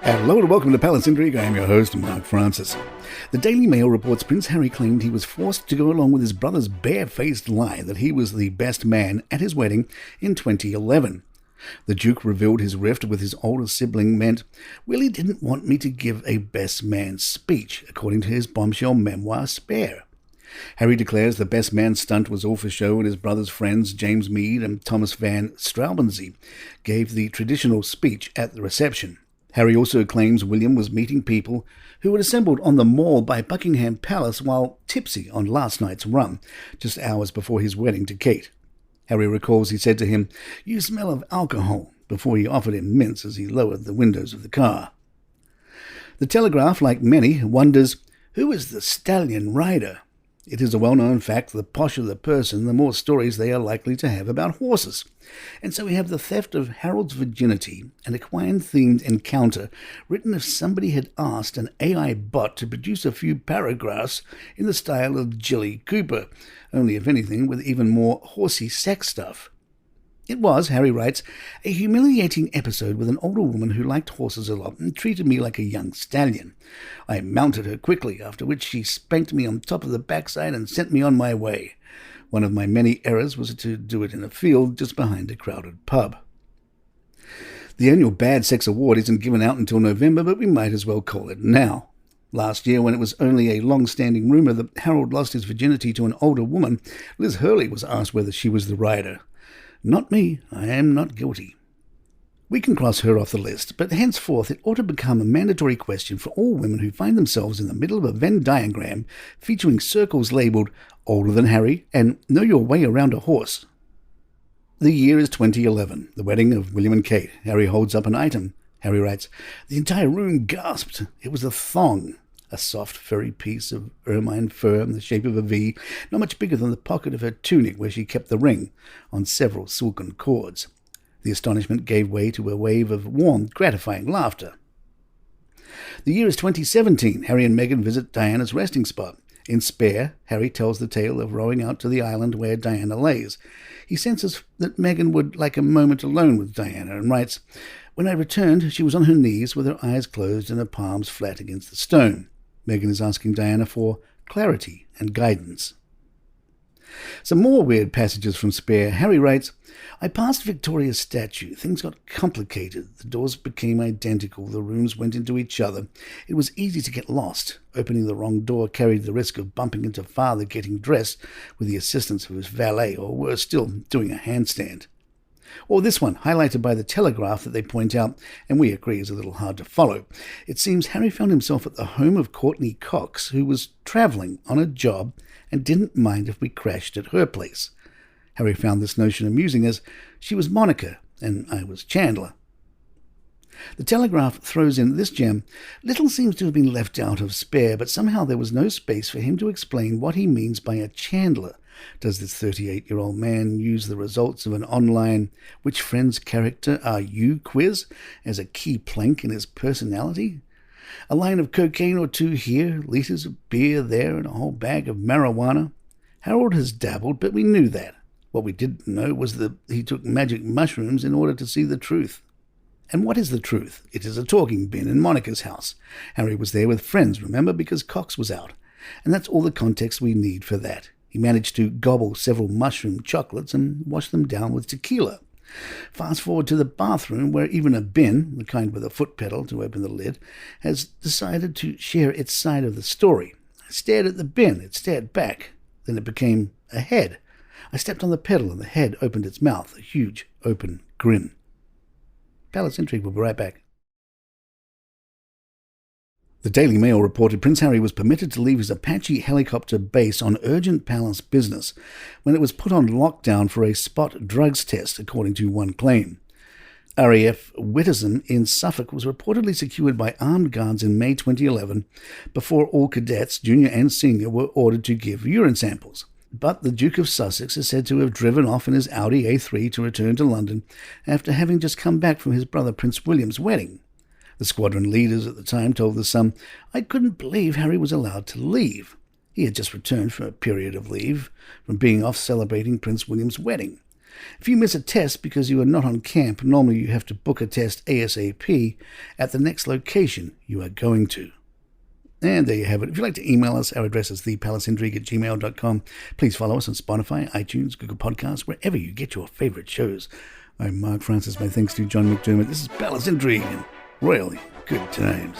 Hello and welcome to Palace Intrigue. I am your host, Mark Francis. The Daily Mail reports Prince Harry claimed he was forced to go along with his brother's barefaced lie that he was the best man at his wedding in 2011. The Duke revealed his rift with his older sibling meant Willie didn't want me to give a best man speech, according to his bombshell memoir, Spare. Harry declares the best man stunt was all for show and his brother's friends James Mead and Thomas Van Straubenzee gave the traditional speech at the reception. Harry also claims William was meeting people who had assembled on the Mall by Buckingham Palace while tipsy on last night's rum, just hours before his wedding to Kate. Harry recalls he said to him, "You smell of alcohol," before he offered him mints as he lowered the windows of the car. The Telegraph, like many, wonders, who is the stallion rider? It is a well-known fact the posher the person, the more stories they are likely to have about horses. And so we have the theft of Harold's virginity, an equine-themed encounter written as somebody had asked an AI bot to produce a few paragraphs in the style of Jilly Cooper, only if anything with even more horsey sex stuff. It was, Harry writes, a humiliating episode with an older woman who liked horses a lot and treated me like a young stallion. I mounted her quickly, after which she spanked me on top of the backside and sent me on my way. One of my many errors was to do it in a field just behind a crowded pub. The annual Bad Sex Award isn't given out until November, but we might as well call it now. Last year, when it was only a long-standing rumour that Harold lost his virginity to an older woman, Liz Hurley was asked whether she was the rider. Not me, I am not guilty. We can cross her off the list, but henceforth it ought to become a mandatory question for all women who find themselves in the middle of a Venn diagram featuring circles labelled older than Harry and know your way around a horse. The year is 2011, the wedding of William and Kate. Harry holds up an item. Harry writes, "The entire room gasped. It was a thong. A soft, furry piece of ermine fur in the shape of a V, not much bigger than the pocket of her tunic where she kept the ring, on several silken cords." The astonishment gave way to a wave of warm, gratifying laughter. The year is 2017. Harry and Meghan visit Diana's resting spot. In Spare, Harry tells the tale of rowing out to the island where Diana lays. He senses that Meghan would like a moment alone with Diana and writes, "When I returned, she was on her knees with her eyes closed and her palms flat against the stone." Meghan is asking Diana for clarity and guidance. Some more weird passages from Spare. Harry writes, "I passed Victoria's statue. Things got complicated. The doors became identical. The rooms went into each other. It was easy to get lost. Opening the wrong door carried the risk of bumping into Father getting dressed with the assistance of his valet, or worse still, doing a handstand." Or this one, highlighted by the Telegraph that they point out, and we agree is a little hard to follow. It seems Harry found himself at the home of Courtney Cox, who was travelling on a job and didn't mind if we crashed at her place. Harry found this notion amusing as she was Monica and I was Chandler. The Telegraph throws in this gem. Little seems to have been left out of Spare, but somehow there was no space for him to explain what he means by a Chandler. Does this 38-year-old man use the results of an online "which friend's character are you" quiz as a key plank in his personality? A line of cocaine or two here, liters of beer there, and a whole bag of marijuana. Harold has dabbled, but we knew that. What we didn't know was that he took magic mushrooms in order to see the truth. And what is the truth? It is a talking bin in Monica's house. Harry was there with friends, remember, because Cox was out. And that's all the context we need for that. He managed to gobble several mushroom chocolates and wash them down with tequila. Fast forward to the bathroom where even a bin, the kind with a foot pedal to open the lid, has decided to share its side of the story. I stared at the bin, it stared back. Then it became a head. I stepped on the pedal and the head opened its mouth, a huge open grin. Palace Intrigue will be right back. The Daily Mail reported Prince Harry was permitted to leave his Apache helicopter base on urgent palace business when it was put on lockdown for a spot drugs test, according to one claim. RAF Witterson in Suffolk was reportedly secured by armed guards in May 2011 before all cadets, junior and senior, were ordered to give urine samples. But the Duke of Sussex is said to have driven off in his Audi A3 to return to London after having just come back from his brother Prince William's wedding. The squadron leaders at the time told The Sun, "I couldn't believe Harry was allowed to leave. He had just returned from a period of leave from being off celebrating Prince William's wedding. If you miss a test because you are not on camp, normally you have to book a test ASAP at the next location you are going to. And there you have it. If you'd like to email us, our address is thepalacintrigue@gmail.com. Please follow us on Spotify, iTunes, Google Podcasts, wherever you get your favorite shows. I'm Mark Francis. My thanks to John McDermott. This is Palace Intrigue and royally good times.